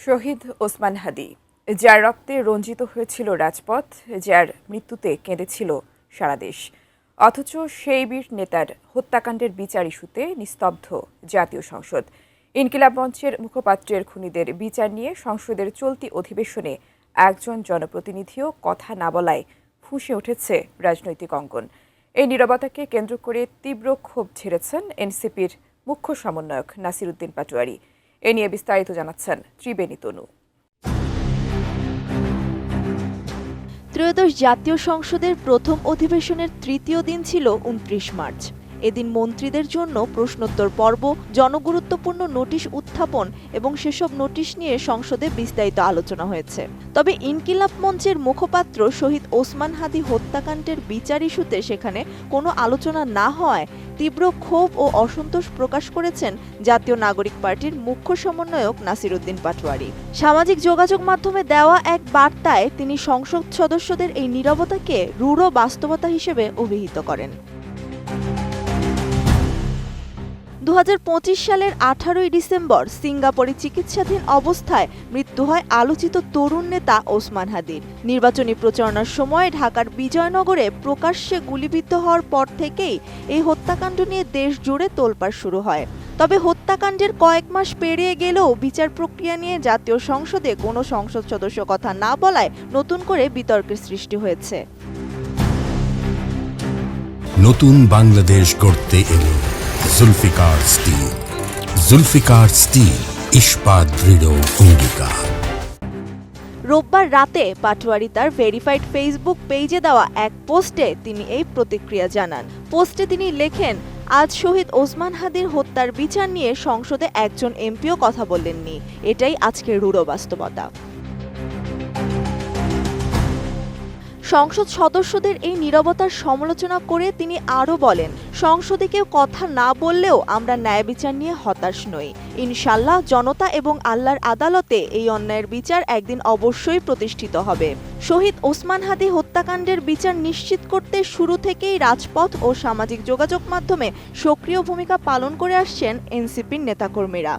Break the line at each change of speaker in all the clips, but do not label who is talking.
শহীদ ওসমান হাদি, যার রক্তে রঞ্জিত হয়েছিল রাজপথ, যার মৃত্যুতে কেঁদেছিল সারা দেশ, অথচ সেই বীর নেতার হত্যাকাণ্ডের বিচার ইস্যুতে নিস্তব্ধ জাতীয় সংসদ। ইনকিলাব মঞ্চের মুখপাত্রের খুনিদের বিচার নিয়ে সংসদের চলতি অধিবেশনে একজন জনপ্রতিনিধিও কথা না বলায় ফুঁসে উঠেছে রাজনৈতিক অঙ্গন। এই নীরবতাকে কেন্দ্র করে তীব্র ক্ষোভ ঝেড়েছেন এনসিপির মুখ্য সমন্বয়ক নাসির উদ্দিন পাটোয়ারি। এ নিয়ে বিস্তারিত জানাচ্ছেন ত্রিবেণী তনু।
ত্রয়োদশ জাতীয় সংসদের প্রথম অধিবেশনের তৃতীয় দিন ছিল ২৯ মার্চ। এদিন মন্ত্রীদের জন্য প্রশ্নোত্তর পর্ব, জনগুরুত্বপূর্ণ নোটিশ উত্থাপন এবং সেসব নোটিশ নিয়ে সংসদে বিস্তারিত আলোচনা হয়েছে। তবে ইনকিলাব মঞ্চের মুখপাত্র শহীদ ওসমান হাদি হত্যাকাণ্ডের বিচার ইস্যুতে সেখানে কোনো আলোচনা না হওয়ায় তীব্র ক্ষোভ ও অসন্তোষ প্রকাশ করেছেন জাতীয় নাগরিক পার্টির মুখ্য সমন্বয়ক নাসির উদ্দিন পাটোয়ারি। সামাজিক যোগাযোগ মাধ্যমে দেওয়া এক বার্তায় তিনি সংসদ সদস্যদের এই নীরবতাকে রূঢ় বাস্তবতা হিসেবে অভিহিত করেন। ২০২৫ সালের ১৮ ডিসেম্বর সিঙ্গাপুরে চিকিৎসাধীন অবস্থায় মৃত্যু হয় আলোচিত তরুণ নেতা ওসমান হাদির। নির্বাচনী প্রচারণার সময় ঢাকার বিজয়নগরে প্রকাশ্যে গুলিবিদ্ধ হওয়ার পর থেকেই এই হত্যাকাণ্ড নিয়ে দেশ জুড়ে তোলপাড় শুরু হয়। তবে হত্যাকাণ্ডের কয়েক মাস পেরিয়ে গেলেও বিচার প্রক্রিয়া নিয়ে জাতীয় সংসদে কোনো সংসদ সদস্য কথা না বলায় নতুন করে বিতর্কের সৃষ্টি হয়েছে।
নতুন বাংলাদেশ গড়তে এলো জুলফিকার স্টিল। জুলফিকার স্টিল, ইস্পাত দৃঢ় অঙ্গীকার।
রোববার রাতে পাটোয়ারি তার ভেরিফাইড ফেসবুক পেজে দেওয়া এক পোস্টে তিনি এই প্রতিক্রিয়া জানান। পোস্টে তিনি লেখেন, আজ শহীদ ওসমান হাদির হত্যার বিচার নিয়ে সংসদে একজন এমপিও কথা বললেননি। এটাই আজকের রূঢ় বাস্তবতা। সংসদ সদস্যদের এই নীরবতার সমালোচনা করে তিনি আরও বলেন, সংসদে কেউ কথা না বললেও আমরা ন্যায় বিচার নিয়ে হতাশ নই। ইনশাল্লাহ জনতা এবং আল্লাহর আদালতে এই অন্যায়ের বিচার একদিন অবশ্যই প্রতিষ্ঠিত হবে। শহীদ ওসমান হাদি হত্যাকাণ্ডের বিচার নিশ্চিত করতে শুরু থেকেই রাজপথ ও সামাজিক যোগাযোগ মাধ্যমে সক্রিয় ভূমিকা পালন করে আসছেন এনসিপির নেতাকর্মীরা।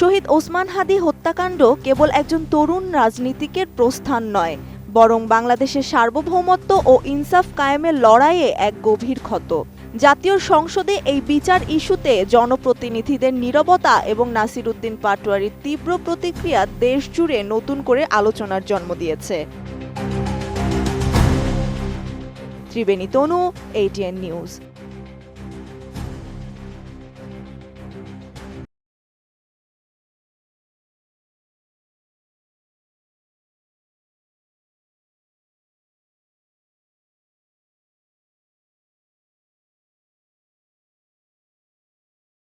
শহীদ ওসমান হাদি হত্যাকাণ্ড কেবল একজন তরুণ রাজনীতিকের প্রস্থান নয়, বরং বাংলাদেশের সার্বভৌমত্ব ও ইনসাফ কায়েমের লড়াইয়ে এক গভীর ক্ষত। জাতীয় সংসদে এই বিচার ইস্যুতে জনপ্রতিনিধিদের নীরবতা এবং নাসির উদ্দিন পাটোয়ারির তীব্র প্রতিক্রিয়া দেশ জুড়ে নতুন করে আলোচনার জন্ম দিয়েছে। ত্রিবেণী তনু, ATN নিউজ।